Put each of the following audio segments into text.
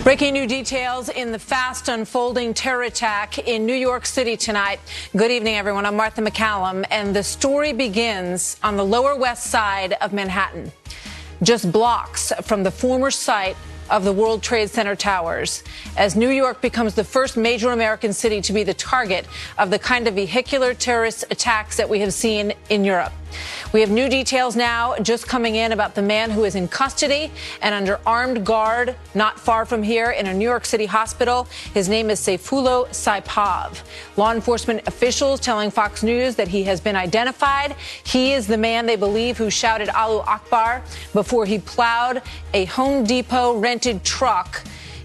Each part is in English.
Breaking new details in the fast unfolding terror attack in New York City tonight. Good evening, everyone. I'm Martha MacCallum, and the story begins on the Lower West Side of Manhattan, just blocks from the former site of the World Trade Center towers, as New York becomes the first major American city to be the target of the kind of vehicular terrorist attacks that we have seen in Europe. We have new details now just coming in about the man who is in custody and under armed guard not far from here in a New York City hospital. His name is Sayfullo Saipov. Law enforcement officials telling Fox News that he has been identified. He is the man they believe who shouted Allahu Akbar before he plowed a Home Depot rented truck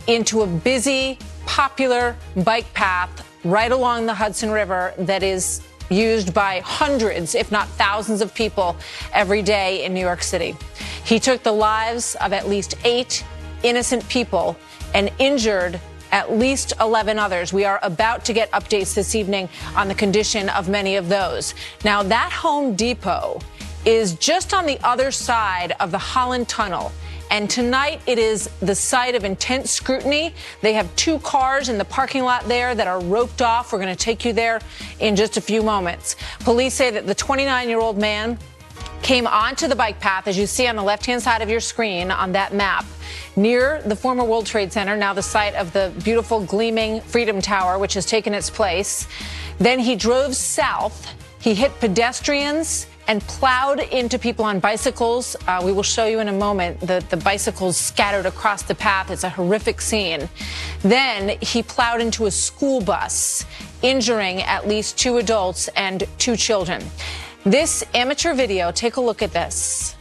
into a busy, popular bike path right along the Hudson River that is used by hundreds, if not thousands of people every day in New York City. He took the lives of at least 8 innocent people and injured at least 11 others. We are about to get updates this evening on the condition of many of those. Now, that Home Depot is just on the other side of the Holland Tunnel. And tonight, it is the site of intense scrutiny. They have 2 cars in the parking lot there that are roped off. We're going to take you there in just a few moments. Police say that the 29-year-old man came onto the bike path, as you see on the left-hand side of your screen on that map, near the former World Trade Center, now the site of the beautiful gleaming Freedom Tower, which has taken its place. Then he drove south. He hit pedestrians and plowed into people on bicycles. We will show you in a moment the bicycles scattered across the path. It's a horrific scene. Then he plowed into a school bus, injuring at least 2 adults and 2 children. This amateur video, take a look at this.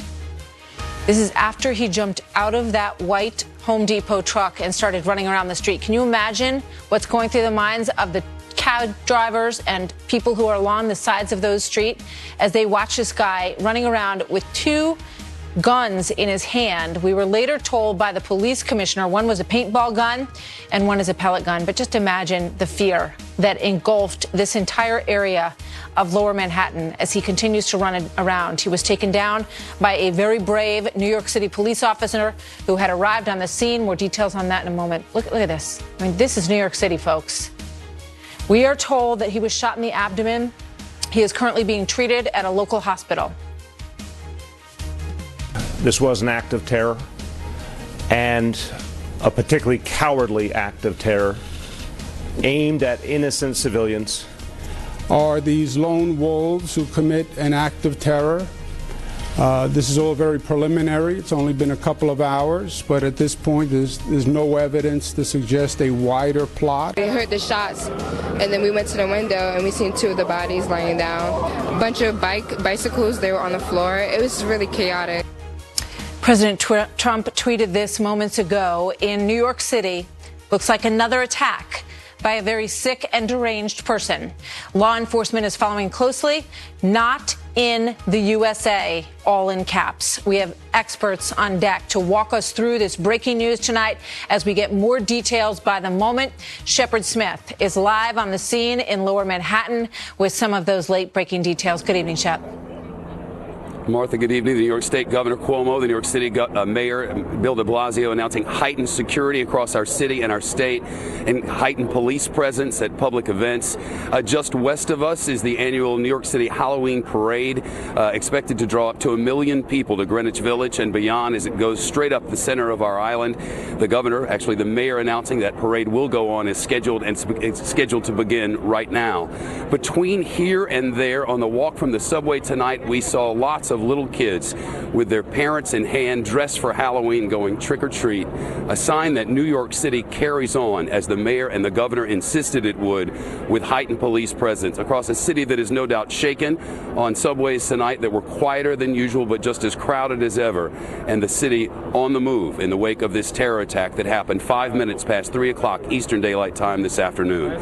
This is after he jumped out of that white Home Depot truck and started running around the street. Can you imagine what's going through the minds of the cab drivers and people who are along the sides of those streets as they watch this guy running around with 2 guns in his hand? We were later told by the police commissioner one was a paintball gun and one is a pellet gun. But just imagine the fear that engulfed this entire area of Lower Manhattan as he continues to run around. He was taken down by a very brave New York City police officer who had arrived on the scene. More details on that in a moment. Look at this. I mean, this is New York City, folks. We are told that he was shot in the abdomen. He is currently being treated at a local hospital. This was an act of terror, and a particularly cowardly act of terror aimed at innocent civilians. Are these lone wolves who commit an act of terror? This is all very preliminary. It's only been a couple of hours, but at this point there's no evidence to suggest a wider plot. We heard the shots, and then we went to the window and we seen 2 of the bodies lying down. A bunch of bicycles, they were on the floor. It was really chaotic. President Trump tweeted this moments ago. In New York City, looks like another attack by a very sick and deranged person. Law enforcement is following closely, not in the USA, all in caps. We have experts on deck to walk us through this breaking news tonight as we get more details by the moment. Shepard Smith is live on the scene in Lower Manhattan with some of those late breaking details. Good evening, Shep. Martha, good evening. The New York State Governor Cuomo, the New York City Mayor Bill de Blasio announcing heightened security across our city and our state and heightened police presence at public events. Just west of us is the annual New York City Halloween Parade, expected to draw up to 1 million people to Greenwich Village and beyond as it goes straight up the center of our island. The governor, actually the mayor, announcing that parade will go on as scheduled, and it's scheduled to begin right now. Between here and there on the walk from the subway tonight, we saw lots of little kids with their parents in hand, dressed for Halloween, going trick-or-treat, a sign that New York City carries on, as the mayor and the governor insisted it would, with heightened police presence across a city that is no doubt shaken, on subways tonight that were quieter than usual but just as crowded as ever, and the city on the move in the wake of this terror attack that happened 5 minutes past 3 o'clock Eastern Daylight Time this afternoon.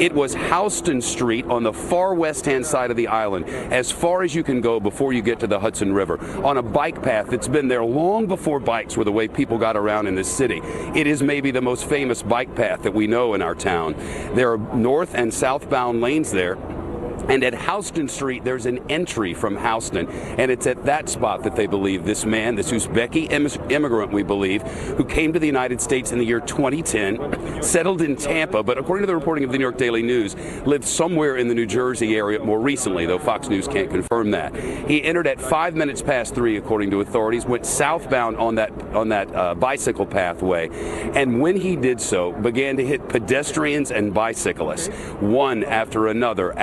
It was Houston Street on the far west-hand side of the island, as far as you can go before you get to the Hudson River, on a bike path that's been there long before bikes were the way people got around in this city. It is maybe the most famous bike path that we know in our town. There are north and southbound lanes there. And at Houston Street, there's an entry from Houston, and it's at that spot that they believe this man, this Uzbeki immigrant, we believe, who came to the United States in the year 2010, settled in Tampa, but according to the reporting of the New York Daily News, lived somewhere in the New Jersey area more recently, though Fox News can't confirm that. He entered at 5 minutes past 3, according to authorities, went southbound on that bicycle pathway, and when he did so, began to hit pedestrians and bicyclists, one after another,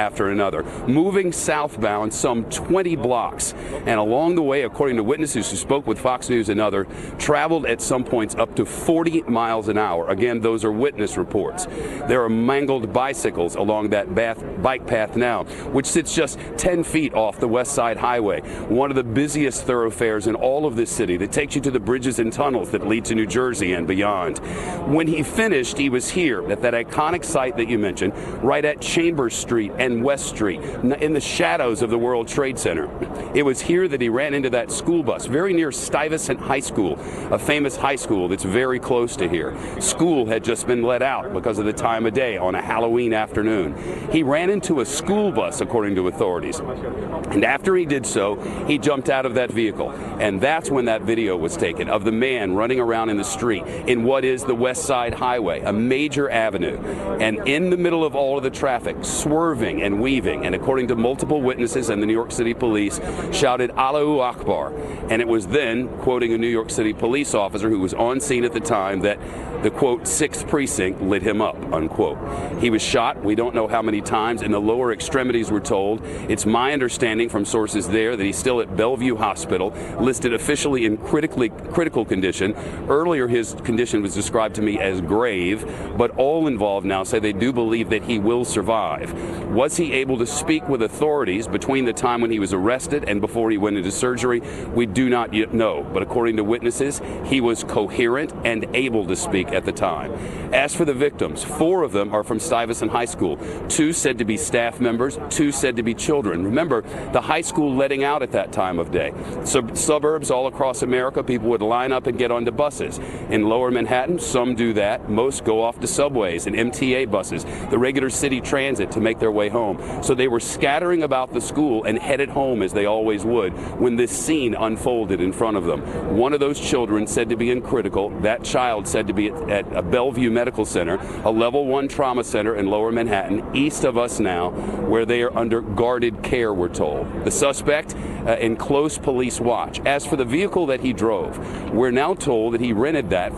moving southbound some 20 blocks. And along the way, according to witnesses who spoke with Fox News and others, traveled at some points up to 40 miles an hour. Again, those are witness reports. There are mangled bicycles along that bike path now, which sits just 10 feet off the West Side Highway, one of the busiest thoroughfares in all of this city that takes you to the bridges and tunnels that lead to New Jersey and beyond. When he finished, he was here at that iconic site that you mentioned, right at Chambers Street and West Street, in the shadows of the World Trade Center. It was here that he ran into that school bus, very near Stuyvesant High School, a famous high school that's very close to here. School had just been let out because of the time of day on a Halloween afternoon. He ran into a school bus, according to authorities. And after he did so, he jumped out of that vehicle. And that's when that video was taken of the man running around in the street in what is the West Side Highway, a major avenue. And in the middle of all of the traffic, swerving and weaving, and according to multiple witnesses and the New York City police, shouted Allahu Akbar. And it was then, quoting a New York City police officer who was on scene at the time, that the, quote, 6th precinct lit him up, unquote. He was shot, we don't know how many times, in the lower extremities, we're told. It's my understanding from sources there that he's still at Bellevue Hospital, listed officially in critical condition. Earlier, his condition was described to me as grave, but all involved now say they do believe that he will survive. Was he able to speak with authorities between the time when he was arrested and before he went into surgery? We do not yet know, but according to witnesses, he was coherent and able to speak at the time. As for the victims, 4 of them are from Stuyvesant High School, 2 said to be staff members, 2 said to be children. Remember, the high school letting out at that time of day. Suburbs all across America, people would line up and get onto buses. In lower Manhattan, some do that. Most go off to subways and MTA buses, the regular city transit, to make their way home. So they were scattering about the school and headed home as they always would when this scene unfolded in front of them. One of those children said to be in critical, that child said to be at a Bellevue Medical Center, a level 1 trauma center in lower Manhattan, east of us now, where they are under guarded care, we're told. The suspect in close police watch. As for the vehicle that he drove, we're now told that he rented that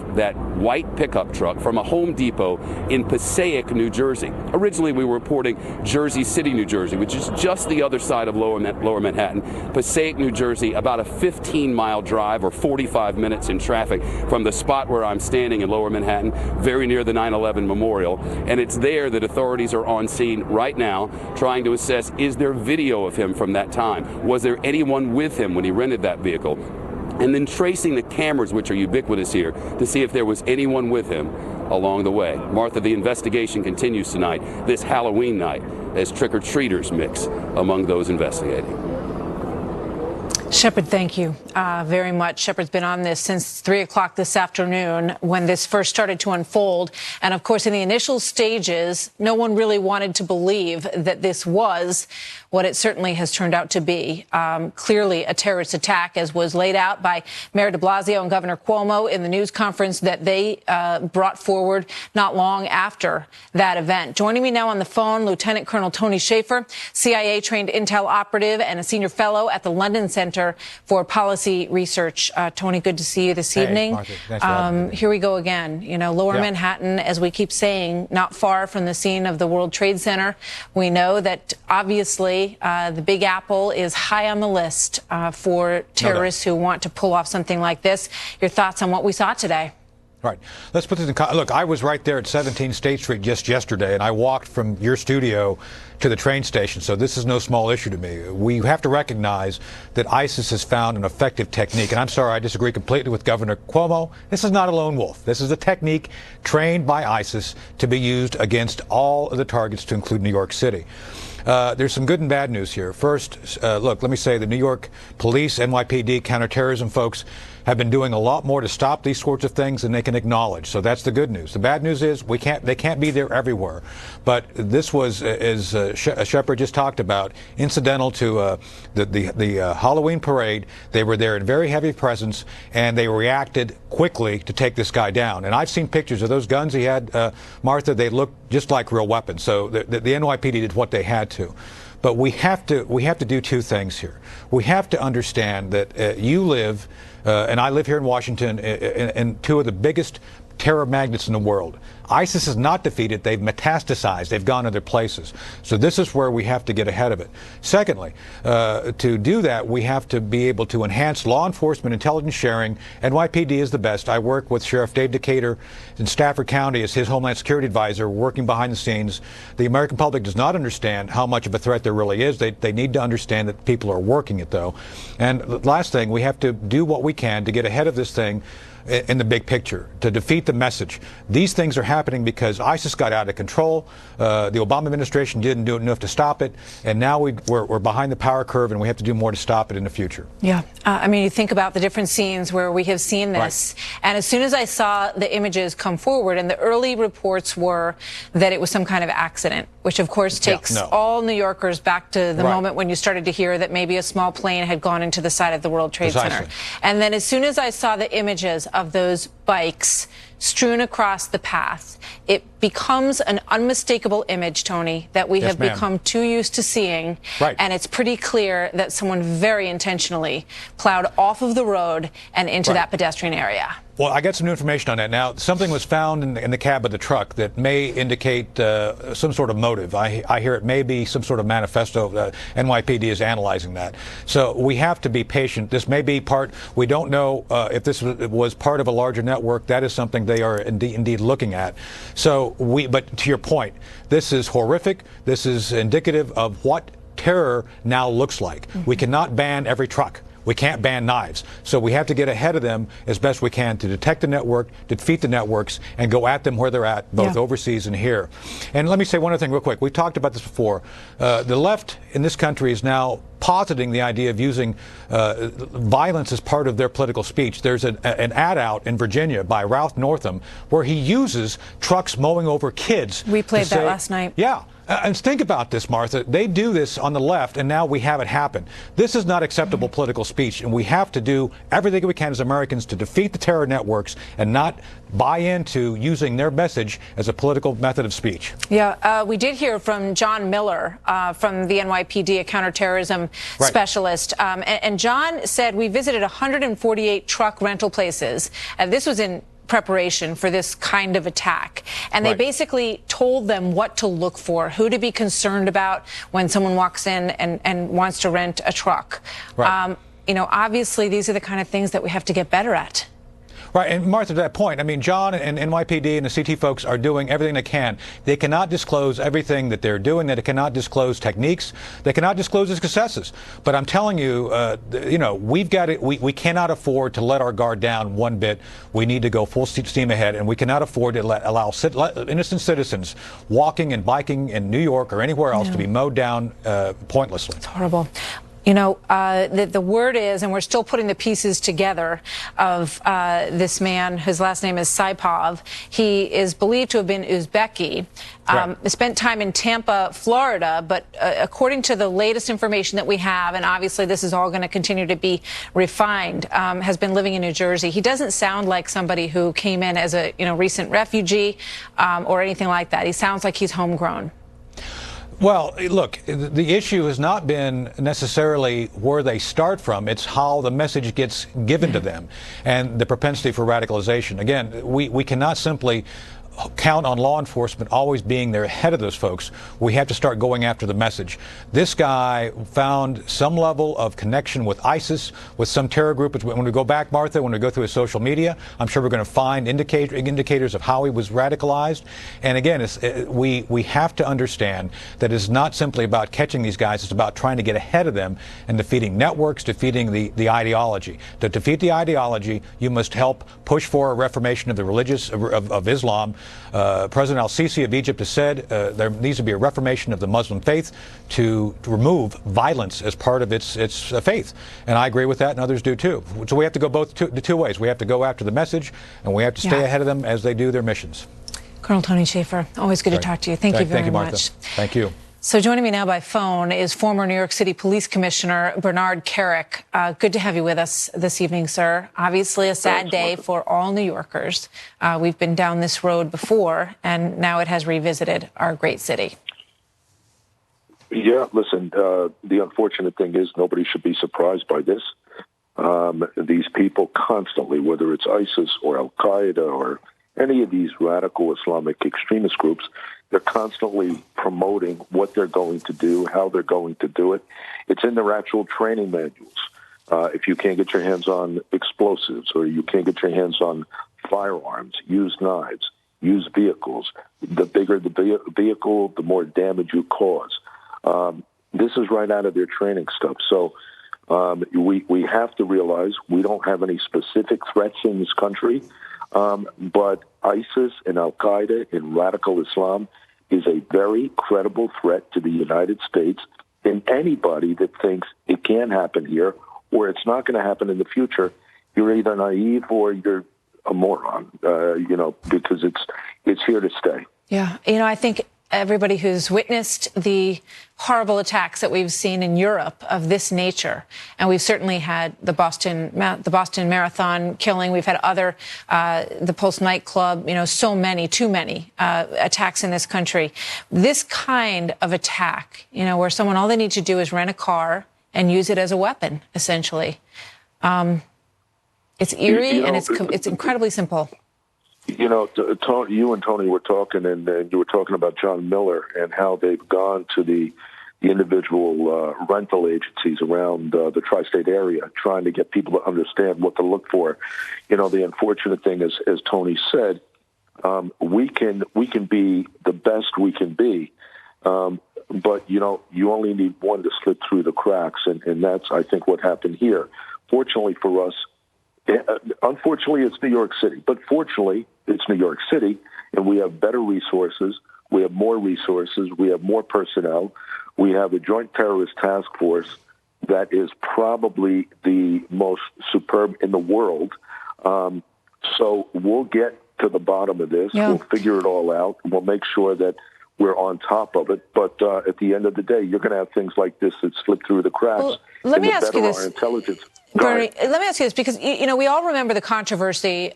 white pickup truck from a Home Depot in Passaic, New Jersey. Originally, we were reporting Jersey City, New Jersey, which is just the other side of lower Manhattan. Passaic, New Jersey, about a 15-mile drive or 45 minutes in traffic from the spot where I'm standing in lower Manhattan, very near the 9/11 memorial. And it's there that authorities are on scene right now trying to assess, is there video of him from that time? Was there anyone with him when he rented that vehicle? And then tracing the cameras, which are ubiquitous here, to see if there was anyone with him along the way. Martha, the investigation continues tonight, this Halloween night, as trick-or-treaters mix among those investigating. Shepard, thank you very much. Shepard's been on this since 3 o'clock this afternoon when this first started to unfold. And of course, in the initial stages, no one really wanted to believe that this was what it certainly has turned out to be. Clearly a terrorist attack, as was laid out by Mayor de Blasio and Governor Cuomo in the news conference that they brought forward not long after that event. Joining me now on the phone, Lieutenant Colonel Tony Shaffer, CIA-trained intel operative and a senior fellow at the London Center for Policy Research. Tony, good to see you this evening. Martha, thanks for having me. Here we go again. You know, lower Manhattan, as we keep saying, not far from the scene of the World Trade Center. We know that obviously the Big Apple is high on the list for terrorists who want to pull off something like this. Your thoughts on what we saw today? Right. Let's put this in look, I was right there at 17 State Street just yesterday, and I walked from your studio to the train station, so this is no small issue to me. We have to recognize that ISIS has found an effective technique, and I'm sorry, I disagree completely with Governor Cuomo. This is not a lone wolf. This is a technique trained by ISIS to be used against all of the targets, to include New York City. There's some good and bad news here. First, look, let me say the New York police, NYPD, counterterrorism folks have been doing a lot more to stop these sorts of things than they can acknowledge. So that's the good news. The bad news is they can't be there everywhere. But this was, as Shepard just talked about, incidental to the Halloween parade. They were there in very heavy presence, and they reacted quickly to take this guy down. And I've seen pictures of those guns he had, Martha. They looked just like real weapons. So the NYPD did what they had to. But we have to do two things here. We have to understand that you live, and I live here in Washington, in two of the biggest terror magnets in the world. ISIS is not defeated. They've metastasized. They've gone other places. So this is where we have to get ahead of it. Secondly, to do that, we have to be able to enhance law enforcement intelligence sharing. NYPD is the best. I work with Sheriff Dave Decatur in Stafford County as his Homeland Security advisor, working behind the scenes. The American public does not understand how much of a threat there really is. They need to understand that people are working it, though. And the last thing, we have to do what we can to get ahead of this thing in the big picture, to defeat the message. These things are happening because ISIS got out of control. The Obama administration didn't do enough to stop it, and now we're behind the power curve, and we have to do more to stop it in the future. Yeah, I mean, you think about the different scenes where we have seen this, right. And as soon as I saw the images come forward, and the early reports were that it was some kind of accident, which of course takes all New Yorkers back to the moment when you started to hear that maybe a small plane had gone into the side of the World Trade Center. And then as soon as I saw the images of those bikes strewn across the path, it becomes an unmistakable image, Tony, that we have become too used to seeing. Right. And it's pretty clear that someone very intentionally plowed off of the road and into that pedestrian area. Well, I got some new information on that. Now, something was found in the cab of the truck that may indicate some sort of motive. I hear it may be some sort of manifesto. NYPD is analyzing that. So we have to be patient. This may be part, we don't know if this was part of a larger network. That is something they are indeed looking at. So but to your point, this is horrific. This is indicative of what terror now looks like. We cannot ban every truck. We can't ban knives. So we have to get ahead of them as best we can to detect the network, defeat the networks, and go at them where they're at, both overseas and here. And let me say one other thing real quick. We talked about this before. The left in this country is now positing the idea of using violence as part of their political speech. There's an ad out in Virginia by Ralph Northam where he uses trucks mowing over kids. We played that last night. Yeah. And think about this, Martha. They do this on the left, and now we have it happen. This is not acceptable political speech, and we have to do everything we can as Americans to defeat the terror networks and not buy into using their message as a political method of speech. Yeah, we did hear from John Miller from the NYPD, a counterterrorism specialist. And John said we visited 148 truck rental places. This was in preparation for this kind of attack. And they basically told them what to look for, who to be concerned about when someone walks in and wants to rent a truck. You know, obviously, these are the kind of things that we have to get better at. Right, and Martha, to that point, I mean, John and NYPD and the CT folks are doing everything they can. They cannot disclose everything that they're doing. They cannot disclose techniques. They cannot disclose their successes. But I'm telling you, you know, we've got it. We cannot afford to let our guard down one bit. We need to go full steam ahead, and we cannot afford to allow innocent citizens walking and biking in New York or anywhere else to be mowed down pointlessly. It's horrible. You know, the word is, and we're still putting the pieces together of this man, whose last name is Saipov. He is believed to have been Uzbeki, spent time in Tampa, Florida, but according to the latest information that we have, and obviously this is all going to continue to be refined, has been living in New Jersey. He doesn't sound like somebody who came in as a recent refugee or anything like that. He sounds like he's homegrown. Well, look, the issue has not been necessarily where they start from. It's how the message gets given to them and the propensity for radicalization. Again, we cannot simply count on law enforcement always being there ahead of those folks. We have to start going after the message. This guy found some level of connection with ISIS, with some terror group. When we go back, Martha, when we go through his social media, I'm sure we're going to find indicators of how he was radicalized. And again, we have to understand that it's not simply about catching these guys. It's about trying to get ahead of them and defeating networks, defeating the ideology. To defeat the ideology, you must help push for a reformation of the religious of Islam. President al-Sisi of Egypt has said there needs to be a reformation of the Muslim faith to remove violence as part of its faith. And I agree with that, and others do too. So we have to go the two ways. We have to go after the message, and we have to stay ahead of them as they do their missions. Colonel Tony Schaefer, always good to talk to you. Thank you very much. Thank you. So joining me now by phone is former New York City Police Commissioner Bernard Kerik. Good to have you with us this evening, sir. Obviously a sad day for all New Yorkers. We've been down this road before, and now it has revisited our great city. Yeah, listen, the unfortunate thing is nobody should be surprised by this. These people constantly, whether it's ISIS or Al-Qaeda or any of these radical Islamic extremist groups, they're constantly promoting what they're going to do, how they're going to do it. It's in their actual training manuals. If you can't get your hands on explosives or you can't get your hands on firearms, use knives, use vehicles. The bigger the vehicle, the more damage you cause. This is right out of their training stuff. So we have to realize we don't have any specific threats in this country. But ISIS and Al-Qaeda and radical Islam is a very credible threat to the United States, and anybody that thinks it can happen here or it's not going to happen in the future, you're either naive or you're a moron, because it's here to stay. Yeah. I think everybody who's witnessed the horrible attacks that we've seen in Europe of this nature, and we've certainly had the Boston Marathon killing, we've had other, the Pulse nightclub, too many attacks in this country. This kind of attack, where someone, all they need to do is rent a car and use it as a weapon, essentially. It's eerie and it's incredibly simple. You and Tony were talking, and you were talking about John Miller and how they've gone to the individual rental agencies around the tri-state area, trying to get people to understand what to look for. The unfortunate thing is, as Tony said, we can be the best we can be, but you only need one to slip through the cracks, and that's, I think, what happened here. Fortunately for us. Unfortunately, it's New York City, but fortunately, it's New York City, and we have better resources. We have more resources. We have more personnel. We have a joint terrorist task force that is probably the most superb in the world. So we'll get to the bottom of this. Yeah. We'll figure it all out. We'll make sure that we're on top of it. But at the end of the day, you're going to have things like this that slip through the cracks. Well, let me ask you this. Our intelligence. Bernie, let me ask you this, because, we all remember the controversy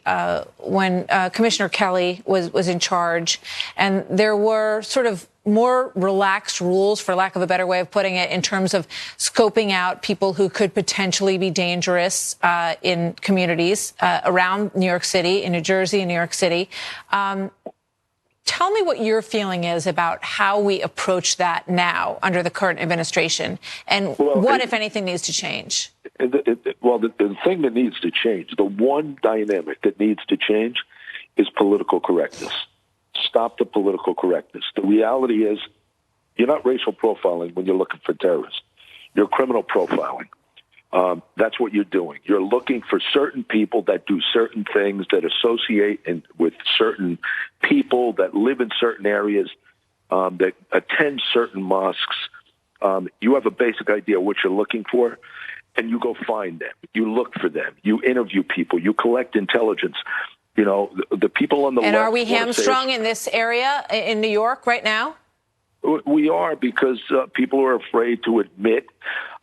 when Commissioner Kelly was in charge, and there were sort of more relaxed rules, for lack of a better way of putting it, in terms of scoping out people who could potentially be dangerous in communities around New York City, in New Jersey, in New York City. Tell me what your feeling is about how we approach that now under the current administration, and what, if anything, needs to change? The thing that needs to change, the one dynamic that needs to change, is political correctness. Stop the political correctness. The reality is, you're not racial profiling when you're looking for terrorists. You're criminal profiling. That's what you're doing. You're looking for certain people that do certain things, that associate with certain people, that live in certain areas, that attend certain mosques. You have a basic idea of what you're looking for, and you go find them. You look for them. You interview people. You collect intelligence. The people on the left. And are we hamstrung in this area in New York right now? We are, because people are afraid to admit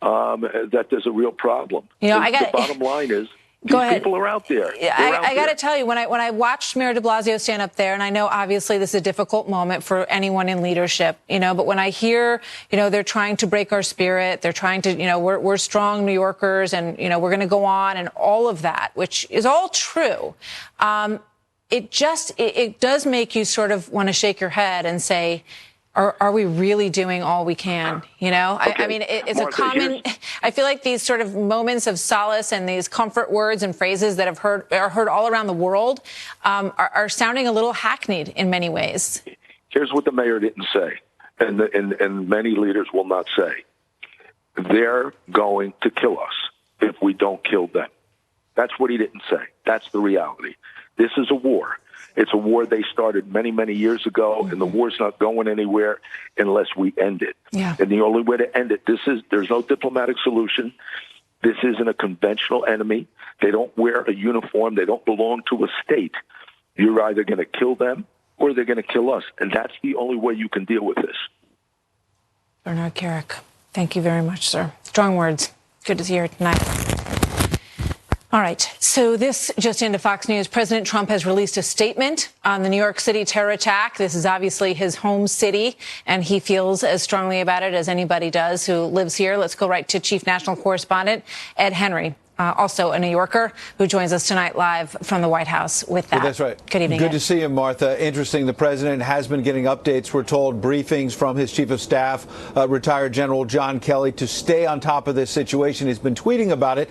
that there's a real problem. The bottom line is, these people are out there. I got to tell you, when I watched Mayor de Blasio stand up there, and I know obviously this is a difficult moment for anyone in leadership, but when I hear, they're trying to break our spirit, they're trying to, we're strong New Yorkers, and, we're going to go on, and all of that, which is all true. It does make you sort of want to shake your head and say, are we really doing all we can? Okay. I mean, it's Martha, a common. I feel like these sort of moments of solace and these comfort words and phrases that are heard all around the world are sounding a little hackneyed in many ways. Here's what the mayor didn't say, and many leaders will not say. They're going to kill us if we don't kill them. That's what he didn't say. That's the reality. This is a war. It's a war they started many, many years ago, and the war's not going anywhere unless we end it. Yeah. And the only way to end it, there's no diplomatic solution. This isn't a conventional enemy. They don't wear a uniform. They don't belong to a state. You're either going to kill them or they're going to kill us. And that's the only way you can deal with this. Bernard Kerik, thank you very much, sir. Strong words. Good to see you here tonight. All right. So this just into Fox News. President Trump has released a statement on the New York City terror attack. This is obviously his home city, and he feels as strongly about it as anybody does who lives here. Let's go right to Chief National Correspondent Ed Henry. Also a New Yorker who joins us tonight live from the White House with that. Yeah, that's right. Good evening. Good to see you, Martha. Interesting. The president has been getting updates. We're told briefings from his chief of staff, retired General John Kelly, to stay on top of this situation. He's been tweeting about it,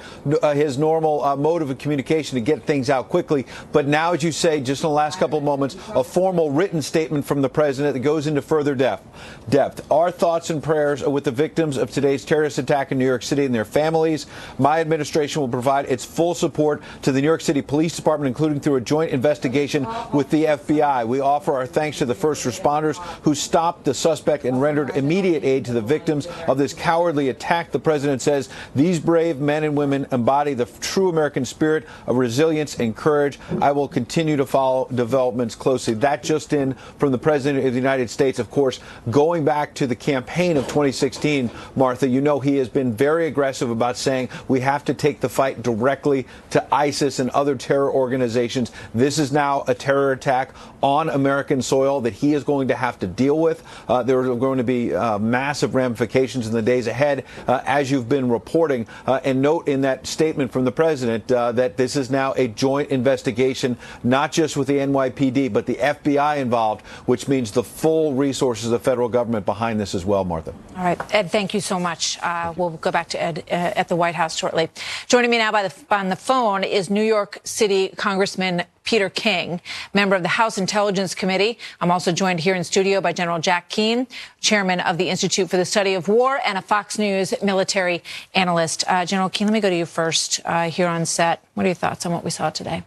his normal mode of communication to get things out quickly. But now, as you say, just in the last couple of moments, a formal written statement from the president that goes into further depth. Our thoughts and prayers are with the victims of today's terrorist attack in New York City and their families. My administration will provide its full support to the New York City Police Department, including through a joint investigation with the FBI. We offer our thanks to the first responders who stopped the suspect and rendered immediate aid to the victims of this cowardly attack. The president says these brave men and women embody the true American spirit of resilience and courage. I will continue to follow developments closely. That just in from the president of the United States, of course, going back to the campaign of 2016, Martha, you know he has been very aggressive about saying we have to take the fight directly to ISIS and other terror organizations. This is now a terror attack on American soil that he is going to have to deal with. There are going to be massive ramifications in the days ahead, as you've been reporting. And note in that statement from the president that this is now a joint investigation, not just with the NYPD, but the FBI involved, which means the full resources of the federal government behind this as well, Martha. All right, Ed, thank you so much. We'll go back to Ed at the White House shortly. Joining me now on the phone is New York City Congressman Peter King, member of the House Intelligence Committee. I'm also joined here in studio by General Jack Keane, chairman of the Institute for the Study of War and a Fox News military analyst. General Keane, let me go to you first here on set. What are your thoughts on what we saw today?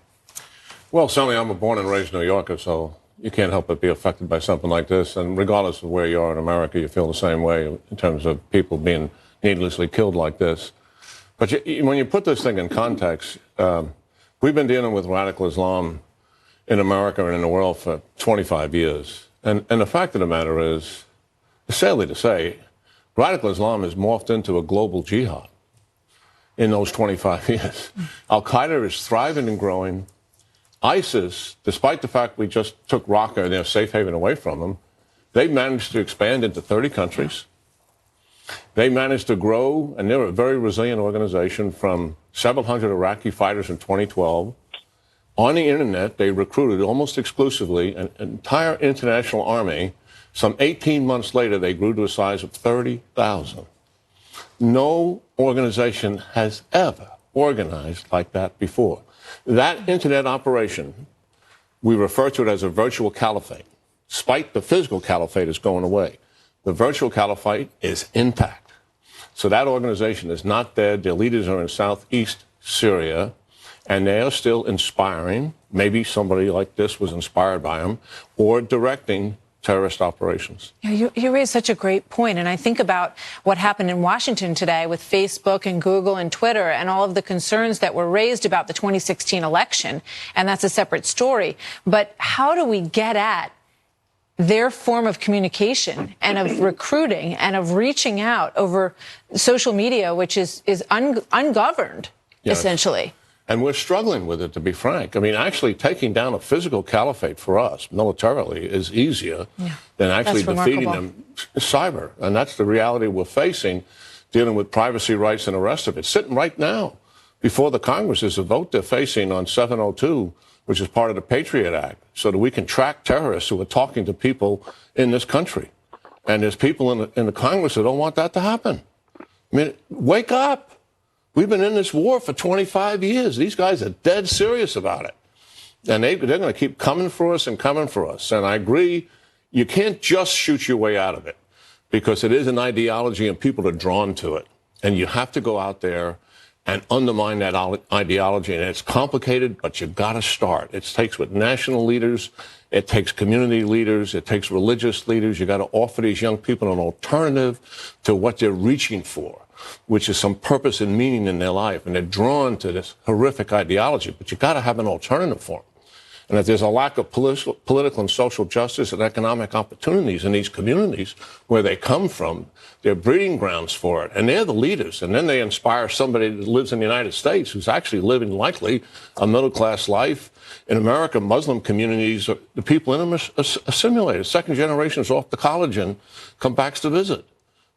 Well, certainly I'm a born and raised New Yorker, so you can't help but be affected by something like this. And regardless of where you are in America, you feel the same way in terms of people being needlessly killed like this. But when you put this thing in context, we've been dealing with radical Islam in America and in the world for 25 years. And the fact of the matter is, sadly to say, radical Islam has morphed into a global jihad in those 25 years. Al-Qaeda is thriving and growing. ISIS, despite the fact we just took Raqqa and their safe haven away from them, they've managed to expand into 30 countries. They managed to grow, and they're a very resilient organization, from several hundred Iraqi fighters in 2012. On the internet, they recruited almost exclusively an entire international army. Some 18 months later, they grew to a size of 30,000. No organization has ever organized like that before. That internet operation, we refer to it as a virtual caliphate. Despite the physical caliphate is going away, the virtual caliphate is intact. So that organization is not dead. Their leaders are in southeast Syria, and they are still inspiring. Maybe somebody like this was inspired by them, or directing terrorist operations. You raised such a great point, and I think about what happened in Washington today with Facebook and Google and Twitter and all of the concerns that were raised about the 2016 election, and that's a separate story. But how do we get at their form of communication and of recruiting and of reaching out over social media, which is ungoverned, yes, essentially? And we're struggling with it, to be frank. I mean, actually taking down a physical caliphate for us militarily is easier than actually defeating them cyber. And that's the reality we're facing, dealing with privacy rights and the rest of it. Sitting right now before the Congress is a vote they're facing on 702, which is part of the Patriot Act, so that we can track terrorists who are talking to people in this country. And there's people in the Congress that don't want that to happen. I mean, wake up. We've been in this war for 25 years. These guys are dead serious about it. And they're going to keep coming for us and coming for us. And I agree, you can't just shoot your way out of it, because it is an ideology and people are drawn to it. And you have to go out there and undermine that ideology. And it's complicated, but you've got to start. It takes with national leaders, it takes community leaders, it takes religious leaders. You've got to offer these young people an alternative to what they're reaching for, which is some purpose and meaning in their life. And they're drawn to this horrific ideology, but you've got to have an alternative for them. And if there's a lack of political and social justice and economic opportunities in these communities where they come from, they're breeding grounds for it. And they're the leaders. And then they inspire somebody that lives in the United States who's actually living likely a middle-class life. In America, Muslim communities, the people in them are assimilated. Second generations off to college and come back to visit.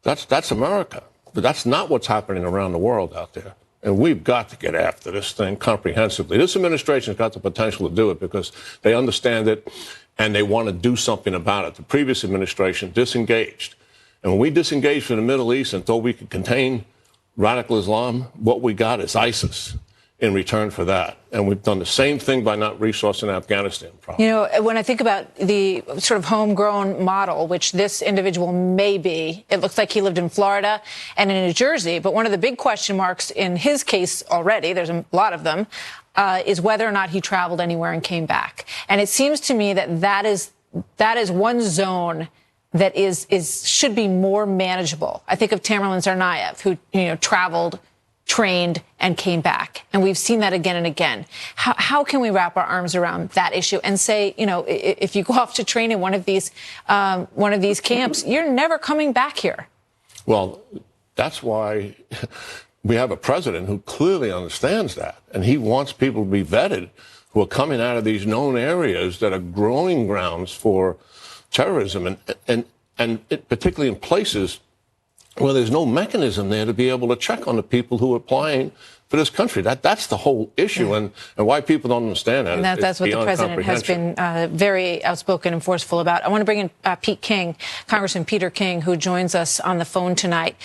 That's America. But that's not what's happening around the world out there. And we've got to get after this thing comprehensively. This administration's got the potential to do it because they understand it and they want to do something about it. The previous administration disengaged. And when we disengaged from the Middle East and thought we could contain radical Islam, what we got is ISIS in return for that. And we've done the same thing by not resourcing Afghanistan. You know, when I think about the sort of homegrown model, which this individual may be, it looks like he lived in Florida and in New Jersey. But one of the big question marks in his case already, there's a lot of them, is whether or not he traveled anywhere and came back. And it seems to me that that is one zone that should be more manageable. I think of Tamerlan Tsarnaev, who traveled, trained, and came back. And we've seen that again and again. How can we wrap our arms around that issue and say, if you go off to train in one of these camps, you're never coming back here? Well, that's why we have a president who clearly understands that. And he wants people to be vetted who are coming out of these known areas that are growing grounds for terrorism and particularly in places where there's no mechanism there to be able to check on the people who are applying for this country. That's the whole issue, and why people don't understand that. And that's what the president has been very outspoken and forceful about. I want to bring in Pete King, Congressman Peter King, who joins us on the phone tonight.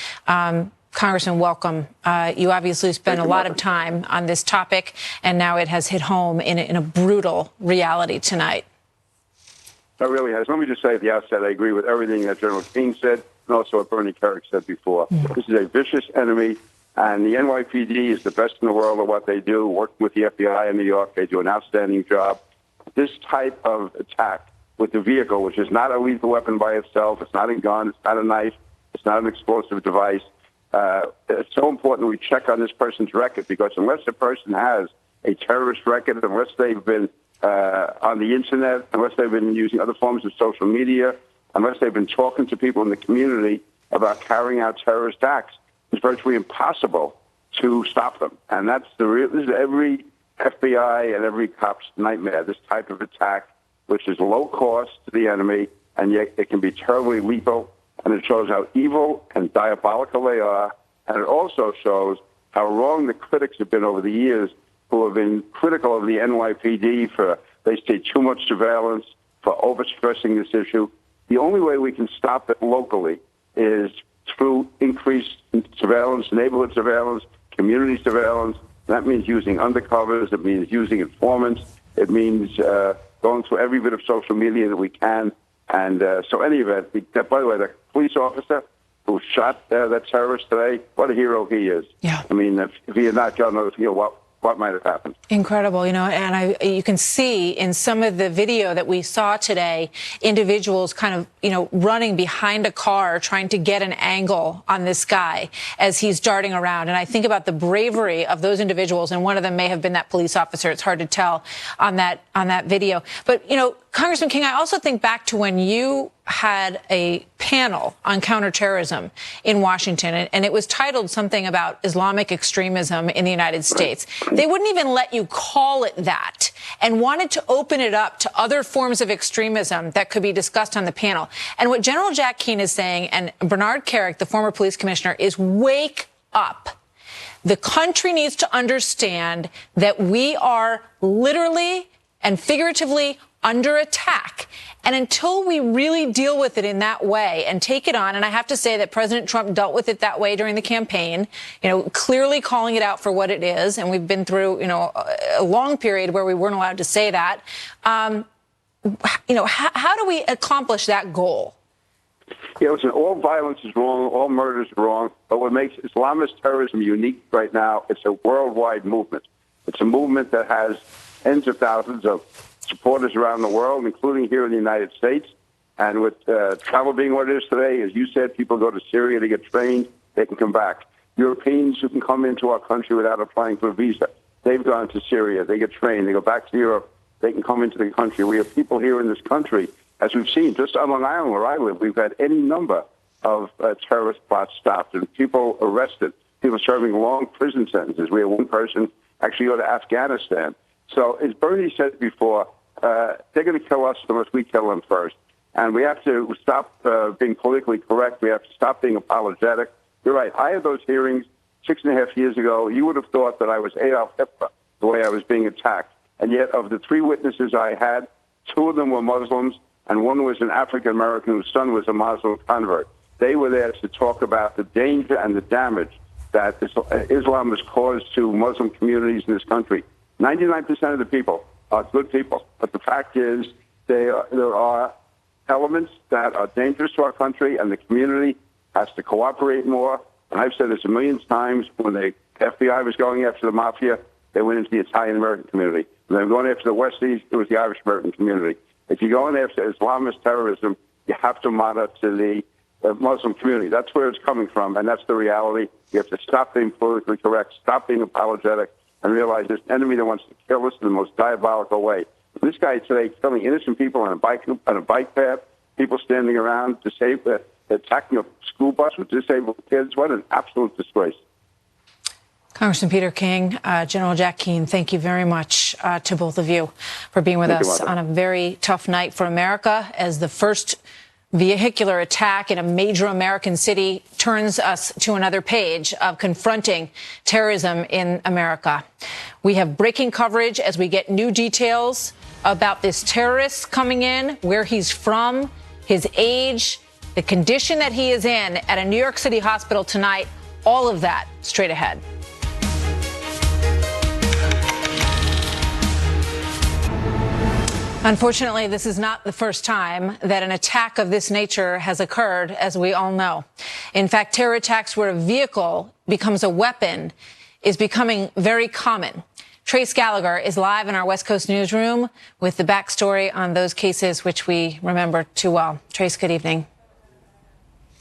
Congressman, welcome. You obviously spent a lot of time on this topic, and now it has hit home in a brutal reality tonight. It really has. Let me just say at the outset, I agree with everything that General King said, and also what Bernie Kerik said before. This is a vicious enemy, and the NYPD is the best in the world at what they do, working with the FBI in New York. They do an outstanding job. This type of attack with the vehicle, which is not a lethal weapon by itself, it's not a gun, it's not a knife, it's not an explosive device. It's so important we check on this person's record, because unless a person has a terrorist record, unless they've been on the internet, unless they've been using other forms of social media, unless they've been talking to people in the community about carrying out terrorist acts, it's virtually impossible to stop them. And this is every FBI and every cop's nightmare, this type of attack, which is low cost to the enemy, and yet it can be terribly lethal. And it shows how evil and diabolical they are. And it also shows how wrong the critics have been over the years, who have been critical of the NYPD for, they say, too much surveillance, for overstressing this issue. The only way we can stop it locally is through increased surveillance, neighborhood surveillance, community surveillance. That means using undercovers. It means using informants. It means going through every bit of social media that we can. And so any event, by the way, the police officer who shot that terrorist today, what a hero he is. Yeah. I mean, if he had not gotten those, what might have happened? Incredible, and you can see in some of the video that we saw today, individuals kind of, running behind a car, trying to get an angle on this guy as he's darting around. And I think about the bravery of those individuals, and one of them may have been that police officer. It's hard to tell on that video. But, Congressman King, I also think back to when you had a panel on counterterrorism in Washington, and it was titled something about Islamic extremism in the United States. They wouldn't even let you call it that, and wanted to open it up to other forms of extremism that could be discussed on the panel. And what General Jack Keane is saying, and Bernard Kerik, the former police commissioner, is wake up. The country needs to understand that we are literally and figuratively under attack. And until we really deal with it in that way and take it on, and I have to say that President Trump dealt with it that way during the campaign, clearly calling it out for what it is. And we've been through, a long period where we weren't allowed to say that. How do we accomplish that goal? Listen, all violence is wrong, all murder is wrong, but what makes Islamist terrorism unique right now, it's a worldwide movement. It's a movement that has tens of thousands of supporters around the world, including here in the United States. And with travel being what it is today, as you said, people go to Syria to get trained, they can come back. Europeans who can come into our country without applying for a visa, they've gone to Syria, they get trained, they go back to Europe, they can come into the country. We have people here in this country, as we've seen, just on Long Island where I live, we've had any number of terrorist plots stopped and people arrested, people serving long prison sentences. We had one person actually go to Afghanistan. So as Bernie said before, they're going to kill us unless we kill them first. And we have to stop being politically correct. We have to stop being apologetic. You're right. I had those hearings 6.5 years ago. You would have thought that I was Adolf Hitler, the way I was being attacked. And yet of the 3 witnesses I had, 2 of them were Muslims, and one was an African-American whose son was a Muslim convert. They were there to talk about the danger and the damage that Islam has caused to Muslim communities in this country. 99% of the people are good people, but the fact is there are elements that are dangerous to our country, and the community has to cooperate more. And I've said this a million times, when the FBI was going after the mafia, they went into the Italian-American community. When they were going after the Westies, it was the Irish-American community. If you're going after Islamist terrorism, you have to monitor the Muslim community. That's where it's coming from, and that's the reality. You have to stop being politically correct, stop being apologetic, and realize there's an enemy that wants to kill us in the most diabolical way. This guy today killing innocent people on a bike path, people standing around, attacking a school bus with disabled kids. What an absolute disgrace. Congressman Peter King, General Jack Keane, thank you very much to both of you for being with us on a very tough night for America, as the first vehicular attack in a major American city turns us to another page of confronting terrorism in America. We have breaking coverage as we get new details about this terrorist coming in, where he's from, his age, the condition that he is in at a New York City hospital tonight. All of that straight ahead. Unfortunately, this is not the first time that an attack of this nature has occurred, as we all know. In fact, terror attacks where a vehicle becomes a weapon is becoming very common. Trace Gallagher is live in our West Coast newsroom with the backstory on those cases, which we remember too well. Trace, good evening.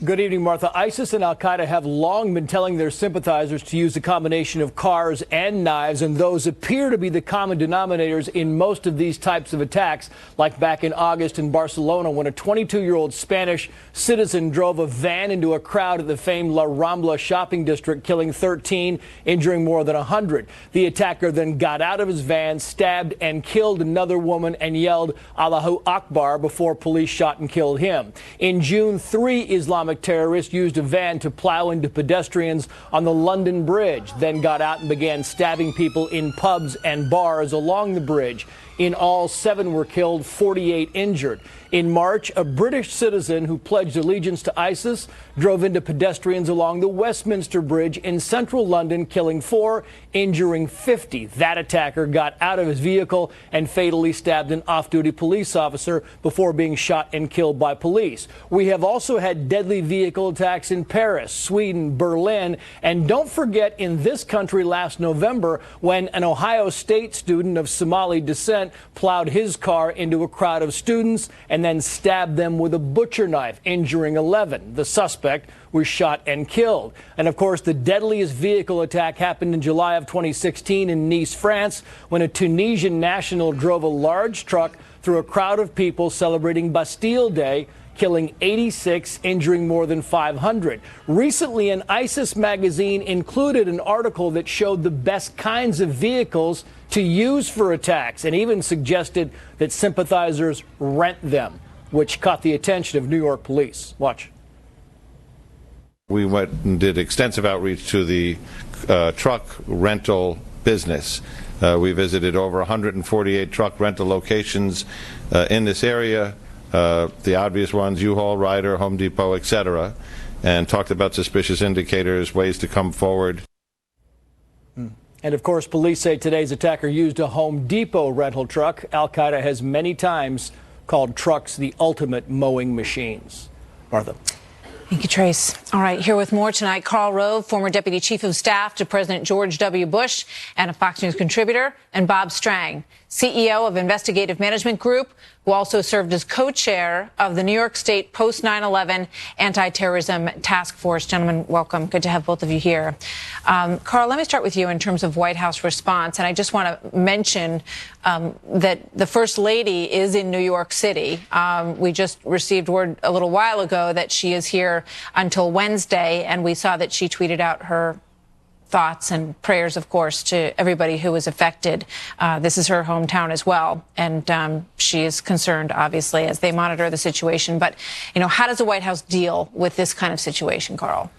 Good evening, Martha. ISIS and al-Qaeda have long been telling their sympathizers to use a combination of cars and knives, and those appear to be the common denominators in most of these types of attacks, like back in August in Barcelona when a 22-year-old Spanish citizen drove a van into a crowd at the famed La Rambla shopping district, killing 13, injuring more than 100. The attacker then got out of his van, stabbed and killed another woman, and yelled Allahu Akbar before police shot and killed him. In June, 3 Islamic terrorists used a van to plow into pedestrians on the London Bridge, then got out and began stabbing people in pubs and bars along the bridge. In all, 7 were killed, 48 injured. In March, a British citizen who pledged allegiance to ISIS drove into pedestrians along the Westminster Bridge in central London, killing 4, injuring 50. That attacker got out of his vehicle and fatally stabbed an off-duty police officer before being shot and killed by police. We have also had deadly vehicle attacks in Paris, Sweden, Berlin, and don't forget in this country last November when an Ohio State student of Somali descent plowed his car into a crowd of students and then stabbed them with a butcher knife, injuring 11. The suspect was shot and killed. And of course, the deadliest vehicle attack happened in July of 2016 in Nice, France, when a Tunisian national drove a large truck through a crowd of people celebrating Bastille Day, killing 86, injuring more than 500. Recently, an ISIS magazine included an article that showed the best kinds of vehicles to use for attacks, and even suggested that sympathizers rent them, which caught the attention of New York police. Watch. We went and did extensive outreach to the truck rental business. We visited over 148 truck rental locations in this area, the obvious ones, U-Haul, Ryder, Home Depot, etc., and talked about suspicious indicators, ways to come forward. And of course, police say today's attacker used a Home Depot rental truck. Al-Qaeda has many times called trucks the ultimate mowing machines. Martha. Thank you, Trace. All right, here with more tonight, Karl Rove, former Deputy Chief of Staff to President George W. Bush and a Fox News contributor, and Bob Strang, CEO of Investigative Management Group, who also served as co-chair of the New York State post-9/11 Anti-Terrorism Task Force. Gentlemen, welcome. Good to have both of you here. Karl, let me start with you in terms of White House response. And I just want to mention that the First Lady is in New York City. We just received word a little while ago that she is here until Wednesday, and we saw that she tweeted out her thoughts and prayers, of course, to everybody who was affected. This is her hometown as well, and she is concerned, obviously, as they monitor the situation. But, you know, how does the White House deal with this kind of situation, Karl?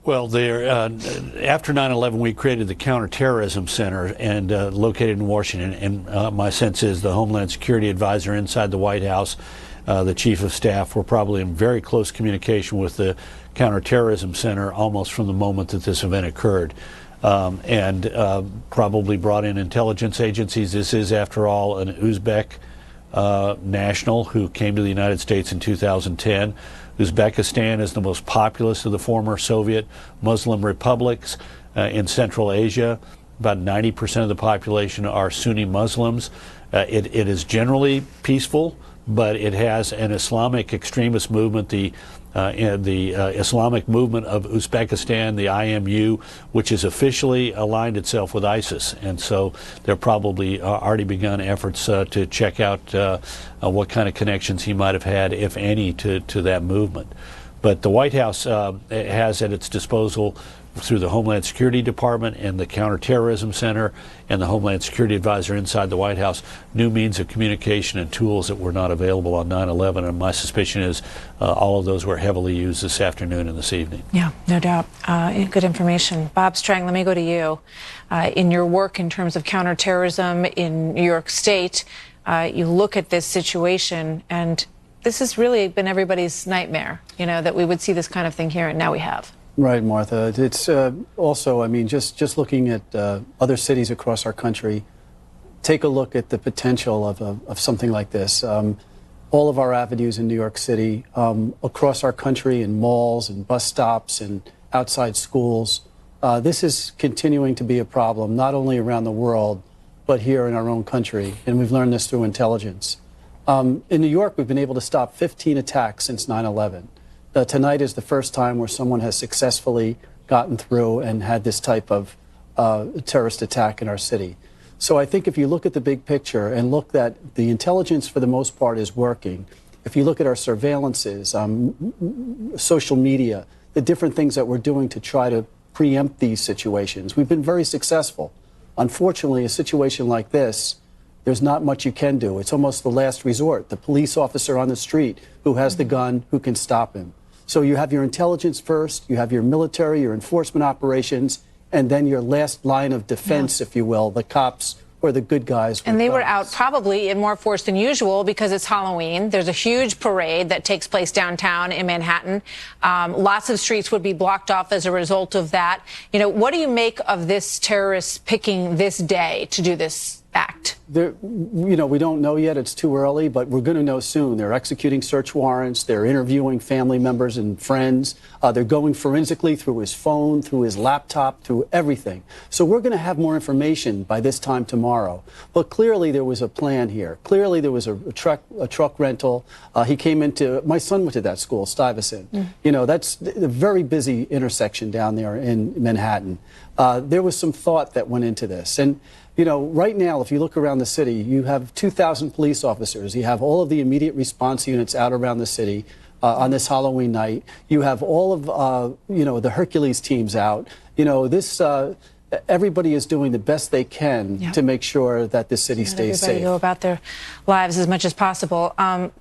Well, after 9/11, we created the Counterterrorism Center and located in Washington. And my sense is the Homeland Security advisor inside the White House, the Chief of Staff, were probably in very close communication with the Counterterrorism Center almost from the moment that this event occurred, and probably brought in intelligence agencies. This is, after all, an Uzbek national who came to the United States in 2010. Uzbekistan is the most populous of the former Soviet Muslim republics in Central Asia. About 90% of the population are Sunni Muslims. It is generally peaceful, but it has an Islamic extremist movement, the Islamic movement of Uzbekistan, the IMU, which has officially aligned itself with ISIS. And so there probably already begun efforts to check out what kind of connections he might have had, if any, to that movement. But the White House has at its disposal, through the Homeland Security Department and the Counterterrorism Center and the Homeland Security Advisor inside the White House, new means of communication and tools that were not available on 9/11. And my suspicion is all of those were heavily used this afternoon and this evening. Yeah, no doubt. Good information. Bob Strang, let me go to you. In your work in terms of counterterrorism in New York State, you look at this situation, and this has really been everybody's nightmare, you know, that we would see this kind of thing here, and now we have. Right, Martha. It's also, I mean, just looking at other cities across our country, take a look at the potential of something like this. All of our avenues in New York City, across our country, in malls and bus stops and outside schools, this is continuing to be a problem, not only around the world, but here in our own country. And we've learned this through intelligence. In New York, we've been able to stop 15 attacks since 9/11. Tonight is the first time where someone has successfully gotten through and had this type of terrorist attack in our city. So I think if you look at the big picture and look that the intelligence for the most part is working, if you look at our surveillances, social media, the different things that we're doing to try to preempt these situations, we've been very successful. Unfortunately, a situation like this, there's not much you can do. It's almost the last resort. The police officer on the street who has the gun, who can stop him. So you have your intelligence first, you have your military, your enforcement operations, and then your last line of defense, if you will, the cops or the good guys. And they were out probably in more force than usual because it's Halloween. There's a huge parade that takes place downtown in Manhattan. Lots of streets would be blocked off as a result of that. You know, what do you make of this terrorist picking this day to do this act? You know, we don't know yet. It's too early, but we're going to know soon. They're executing search warrants. They're interviewing family members and friends. They're going forensically through his phone, through his laptop, through everything. So we're going to have more information by this time tomorrow. But clearly there was a plan here. Clearly there was a truck rental. He came into, my son went to that school, Stuyvesant. You know, that's a very busy intersection down there in Manhattan. There was some thought that went into this. And you know, right now, if you look around the city, you have 2,000 police officers. You have all of the immediate response units out around the city on this Halloween night. You have all of, you know, the Hercules teams out. You know, this, everybody is doing the best they can to make sure that the city stays safe. Everybody go about their lives as much as possible.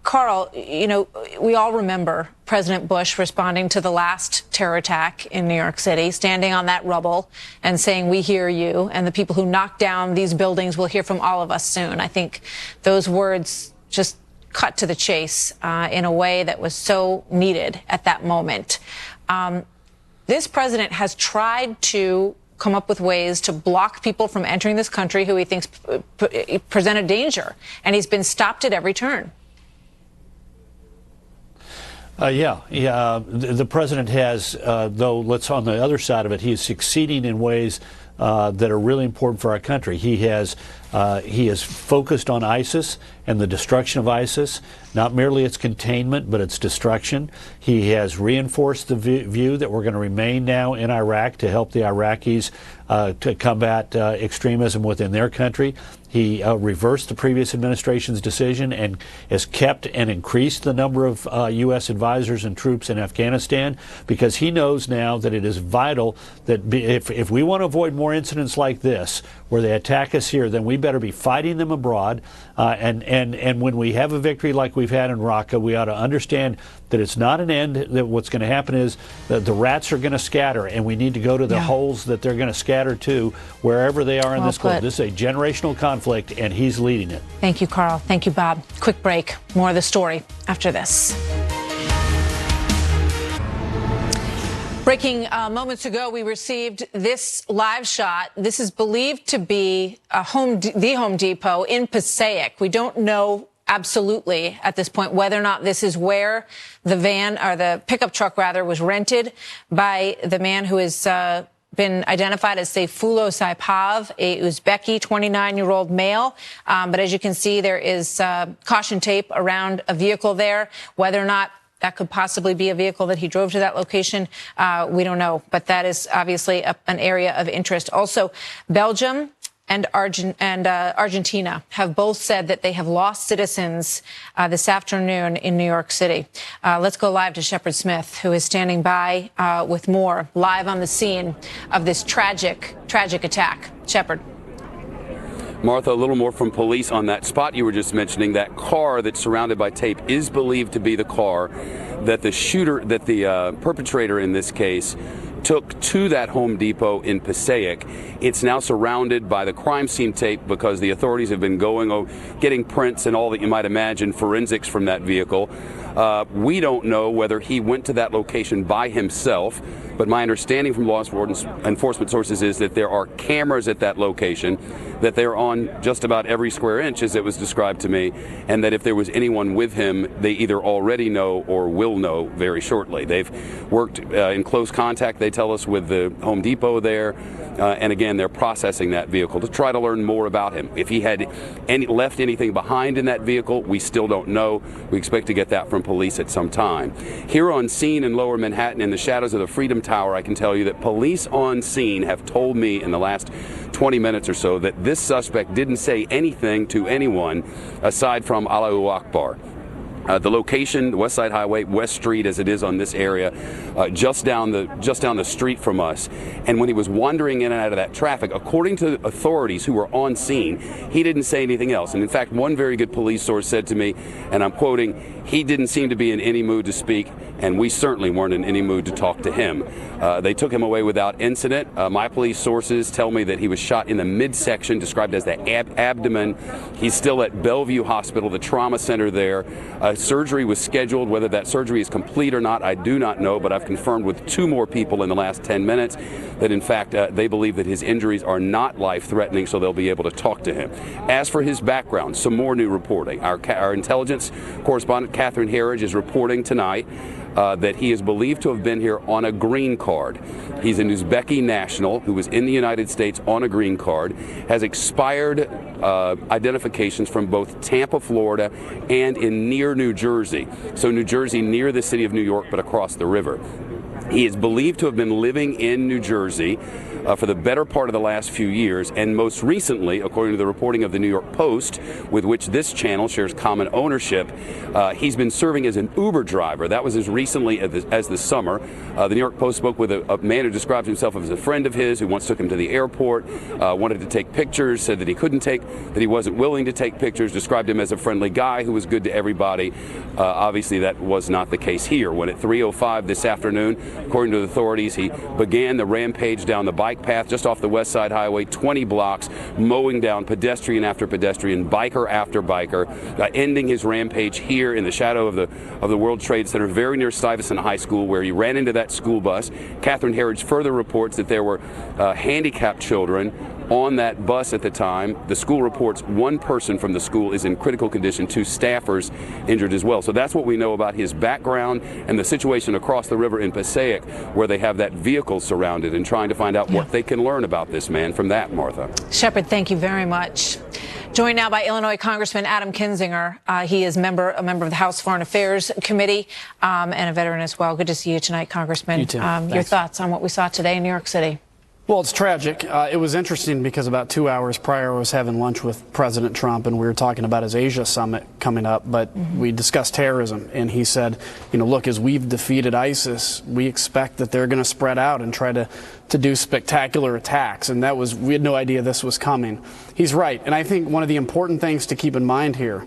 Karl, you know, we all remember President Bush responding to the last terror attack in New York City, standing on that rubble and saying, "We hear you, and the people who knock down these buildings will hear from all of us soon." I think those words just cut to the chase in a way that was so needed at that moment. This president has tried to come up with ways to block people from entering this country who he thinks present a danger, and he's been stopped at every turn. The president has, though, let's on the other side of it, he is succeeding in ways that are really important for our country. He is focused on ISIS and the destruction of ISIS, not merely its containment, but its destruction. He has reinforced the view that we're going to remain now in Iraq to help the Iraqis to combat extremism within their country. He reversed the previous administration's decision and has kept and increased the number of U.S. advisors and troops in Afghanistan, because he knows now that it is vital that if we want to avoid more incidents like this, where they attack us here, then we better be fighting them abroad. And when we have a victory like we've had in Raqqa, we ought to understand that it's not an end, that what's going to happen is that the rats are going to scatter, and we need to go to the holes that they're going to scatter to, wherever they are in this globe. This is a generational conflict, and he's leading it. Thank you, Carl. Thank you, Bob. Quick break. More of the story after this. Breaking moments ago, we received this live shot. This is believed to be the Home Depot in Passaic. We don't know absolutely at this point whether or not this is where the van, or the pickup truck rather, was rented by the man who has been identified as Seyfulo Saipav, a Uzbeki 29-year-old male. But as you can see, there is caution tape around a vehicle there. Whether or not that could possibly be a vehicle that he drove to that location, we don't know. But that is obviously an area of interest. Also, Belgium and Argentina have both said that they have lost citizens this afternoon in New York City. Let's go live to Shepard Smith, who is standing by with more, live on the scene of this tragic attack. Shepard. Martha, a little more from police on that spot you were just mentioning. That car that's surrounded by tape is believed to be the car that the perpetrator in this case took to that Home Depot in Passaic. It's now surrounded by the crime scene tape because the authorities have been getting prints and all that you might imagine, forensics from that vehicle. We don't know whether he went to that location by himself, but my understanding from law enforcement sources is that there are cameras at that location, that they're on just about every square inch, as it was described to me, and that if there was anyone with him, they either already know or will know very shortly. They've worked in close contact, they tell us, with the Home Depot there, and again, they're processing that vehicle to try to learn more about him. If he had left anything behind in that vehicle, we still don't know. We expect to get that from police at some time. Here on scene in Lower Manhattan, in the shadows of the Freedom Tower, I can tell you that police on scene have told me in the last 20 minutes or so that this suspect didn't say anything to anyone aside from Allahu Akbar. The location, the West Side Highway, West Street as it is on this area, just down the street from us. And when he was wandering in and out of that traffic, according to authorities who were on scene, he didn't say anything else. And in fact, one very good police source said to me, and I'm quoting, he didn't seem to be in any mood to speak, and we certainly weren't in any mood to talk to him. They took him away without incident. My police sources tell me that he was shot in the midsection, described as the abdomen. He's still at Bellevue Hospital, the trauma center there. Surgery was scheduled. Whether that surgery is complete or not, I do not know, but I've confirmed with 2 more people in the last 10 minutes that, in fact, they believe that his injuries are not life-threatening, so they'll be able to talk to him. As for his background, some more new reporting. Our intelligence correspondent, Catherine Herridge, is reporting tonight that he is believed to have been here on a green card. He's an Uzbeki national who was in the United States on a green card, has expired identifications from both Tampa, Florida, and in near New Jersey. So New Jersey near the city of New York, but across the river. He is believed to have been living in New Jersey for the better part of the last few years, and most recently, according to the reporting of the New York Post, with which this channel shares common ownership, he's been serving as an Uber driver. That was as recently as the summer. The New York Post spoke with a man who described himself as a friend of his, who once took him to the airport, wanted to take pictures, said that he wasn't willing to take pictures, described him as a friendly guy who was good to everybody. Obviously, that was not the case here. When at 3:05 this afternoon, according to the authorities, he began the rampage down the bike path just off the West Side Highway, 20 blocks, mowing down pedestrian after pedestrian, biker after biker, ending his rampage here in the shadow of the World Trade Center, very near Stuyvesant High School, where he ran into that school bus. Catherine Herridge further reports that there were handicapped children on that bus at the time. The school reports one person from the school is in critical condition, 2 staffers injured as well. So that's what we know about his background and the situation across the river in Passaic, where they have that vehicle surrounded, and trying to find out what they can learn about this man from that, Martha. Shepard, thank you very much. Joined now by Illinois Congressman Adam Kinzinger. He is a member of the House Foreign Affairs Committee and a veteran as well. Good to see you tonight, Congressman. You too. Your thoughts on what we saw today in New York City? Well, it's tragic. It was interesting because about 2 hours prior, I was having lunch with President Trump, and we were talking about his Asia summit coming up, but we discussed terrorism, and he said, you know, look, as we've defeated ISIS, we expect that they're going to spread out and try to do spectacular attacks, and we had no idea this was coming. He's right, and I think one of the important things to keep in mind here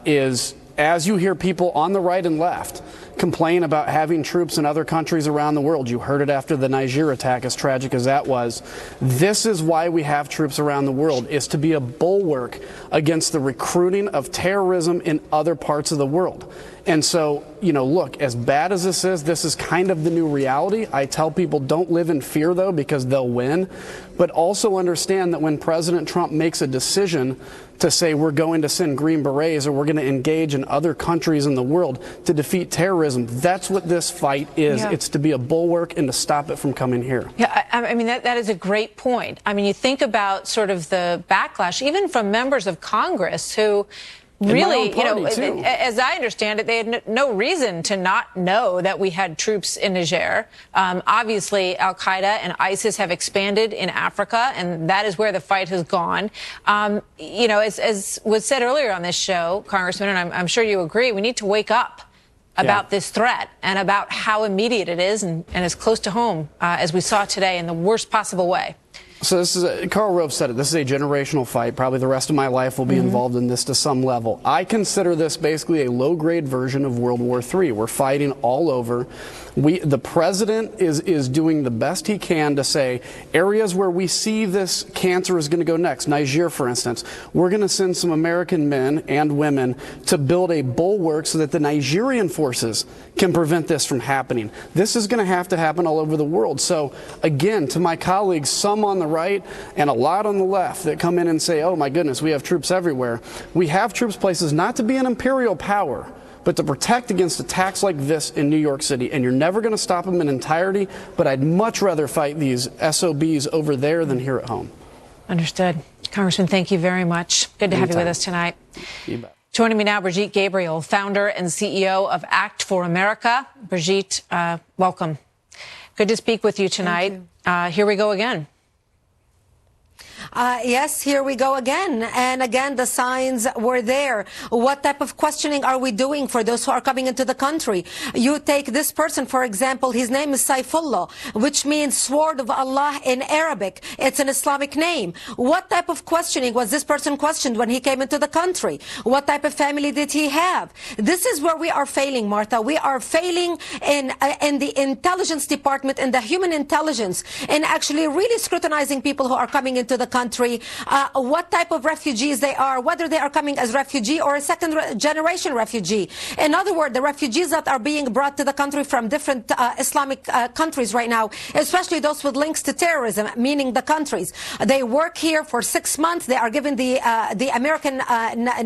is, as you hear people on the right and left complain about having troops in other countries around the world, you heard it after the Niger attack, as tragic as that was, this is why we have troops around the world, is to be a bulwark against the recruiting of terrorism in other parts of the world. And so, you know, look, as bad as this is kind of the new reality. I tell people, don't live in fear, though, because they'll win. But also understand that when President Trump makes a decision to say we're going to send Green Berets or we're going to engage in other countries in the world to defeat terrorism, that's what this fight is. Yeah. It's to be a bulwark and to stop it from coming here. Yeah, I mean, that is a great point. I mean, you think about sort of the backlash, even from members of Congress who really, you know, as I understand it, they had no reason to not know that we had troops in Niger. Obviously, Al-Qaeda and ISIS have expanded in Africa, and that is where the fight has gone. You know, as was said earlier on this show, Congressman, and I'm sure you agree, we need to wake up about this threat and about how immediate it is and as close to home as we saw today in the worst possible way. So this is Karl Rove said it. This is a generational fight. Probably the rest of my life will be involved in this to some level. I consider this basically a low-grade version of World War III. We're fighting all over. The president is doing the best he can to say areas where we see this cancer is going to go next. Niger, for instance, we're going to send some American men and women to build a bulwark so that the Nigerian forces can prevent this from happening. This is going to happen all over the world. So again, to my colleagues, some on the right and a lot on the left that come in and say, oh my goodness, we have troops everywhere. We have troops places not to be an imperial power, but to protect against attacks like this in New York City. And you're never going to stop them in entirety, but I'd much rather fight these SOBs over there than here at home. Understood. Congressman, thank you very much. Good to have you with us tonight. You bet. Joining me now, Brigitte Gabriel, founder and CEO of Act for America. Brigitte, welcome. Good to speak with you tonight. Here we go again. Yes, here we go again. And again, the signs were there. What type of questioning are we doing for those who are coming into the country? You take this person, for example, his name is Saifullah, which means sword of Allah in Arabic. It's an Islamic name. What type of questioning was this person questioned when he came into the country? What type of family did he have? This is where we are failing, Martha. We are failing in the intelligence department and the human intelligence in actually really scrutinizing people who are coming into the country, what type of refugees they are, whether they are coming as refugee or a second-generation refugee. In other words, the refugees that are being brought to the country from different Islamic countries right now, especially those with links to terrorism, meaning the countries. They work here for 6 months. They are given the American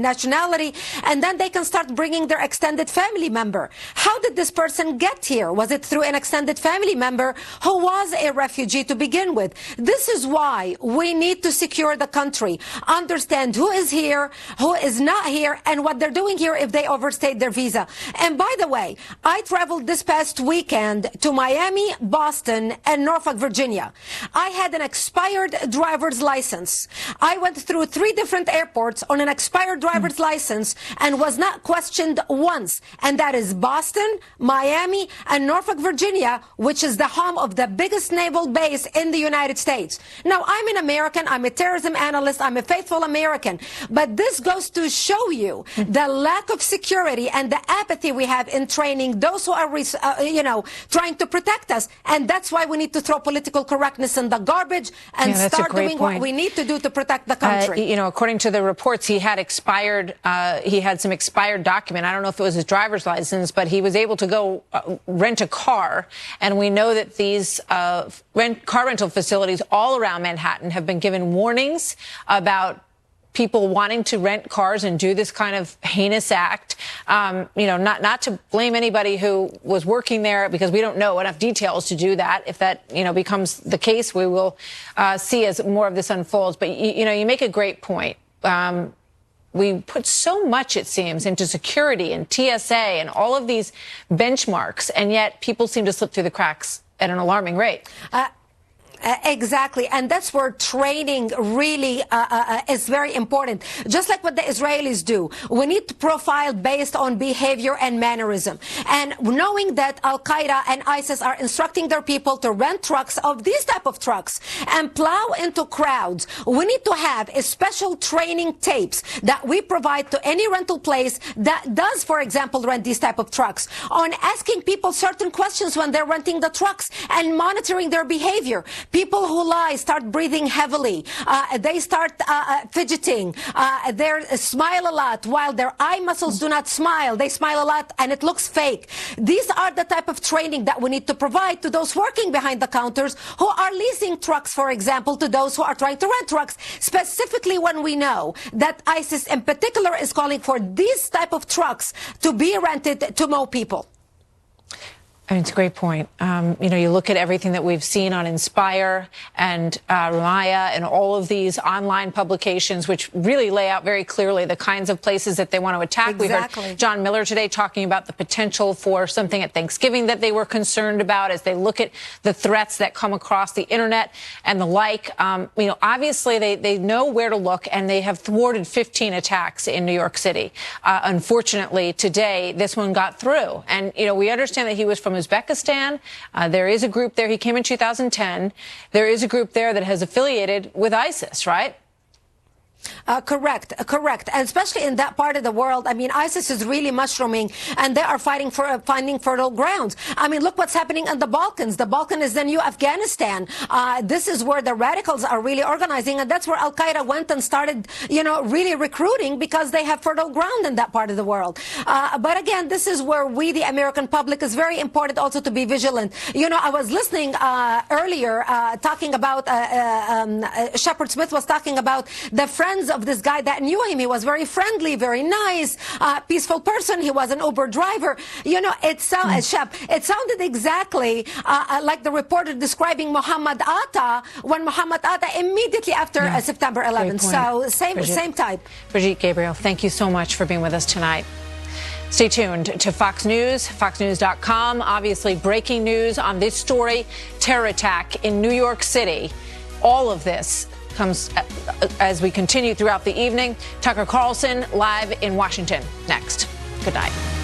nationality, and then they can start bringing their extended family member. How did this person get here? Was it through an extended family member who was a refugee to begin with? This is why we need to secure the country, understand who is here, who is not here, and what they're doing here if they overstayed their visa. And by the way, I traveled this past weekend to Miami, Boston, and Norfolk, Virginia. I had an expired driver's license. I went through 3 different airports on an expired driver's license and was not questioned once. And that is Boston, Miami, and Norfolk, Virginia, which is the home of the biggest naval base in the United States. Now, I'm an American. I'm a terrorism analyst. I'm a faithful American. But this goes to show you the lack of security and the apathy we have in training those who are, trying to protect us. And that's why we need to throw political correctness in the garbage and start doing what we need to do to protect the country. According to the reports, he had some expired document. I don't know if it was his driver's license, but he was able to go rent a car. And we know that these car rental facilities all around Manhattan have been given given warnings about people wanting to rent cars and do this kind of heinous act. Not to blame anybody who was working there, because we don't know enough details to do that. If that, becomes the case, we will see as more of this unfolds. But, you make a great point. We put so much, it seems, into security and TSA and all of these benchmarks, and yet people seem to slip through the cracks at an alarming rate. Exactly. And that's where training really is very important. Just like what the Israelis do. We need to profile based on behavior and mannerism. And knowing that Al-Qaeda and ISIS are instructing their people to rent trucks of these type of trucks and plow into crowds, we need to have a special training tapes that we provide to any rental place that does, for example, rent these type of trucks, on asking people certain questions when they're renting the trucks and monitoring their behavior. People who lie start breathing heavily. They start fidgeting. They smile a lot while their eye muscles do not smile. They smile a lot and it looks fake. These are the type of training that we need to provide to those working behind the counters who are leasing trucks, for example, to those who are trying to rent trucks, specifically when we know that ISIS in particular is calling for these type of trucks to be rented to more people. It's a great point. You look at everything that we've seen on Inspire and Ramaya and all of these online publications, which really lay out very clearly the kinds of places that they want to attack. Exactly. We heard John Miller today talking about the potential for something at Thanksgiving that they were concerned about as they look at the threats that come across the internet and the like. Obviously they know where to look, and they have thwarted 15 attacks in New York City. Unfortunately, today, this one got through. And, we understand that he was from Uzbekistan. There is a group there. He came in 2010. There is a group there that has affiliated with ISIS, right? Correct. And especially in that part of the world, ISIS is really mushrooming, and they are finding fertile grounds. Look what's happening in the Balkans. The Balkans is the new Afghanistan. This is where the radicals are really organizing, and that's where Al-Qaeda went and started, really recruiting, because they have fertile ground in that part of the world. But again, this is where we, the American public, is very important also to be vigilant. I was listening earlier talking about Shepard Smith was talking about the friends of this guy that knew him. He was very friendly, very nice, peaceful person. He was an Uber driver. It sounded exactly like the reporter describing Muhammad Atta, when Muhammad Atta immediately after September 11th. So same type. Brigitte Gabriel, thank you so much for being with us tonight. Stay tuned to Fox News, foxnews.com. Obviously, breaking news on this story, terror attack in New York City. All of this comes as we continue throughout the evening. Tucker Carlson live in Washington next. Good night.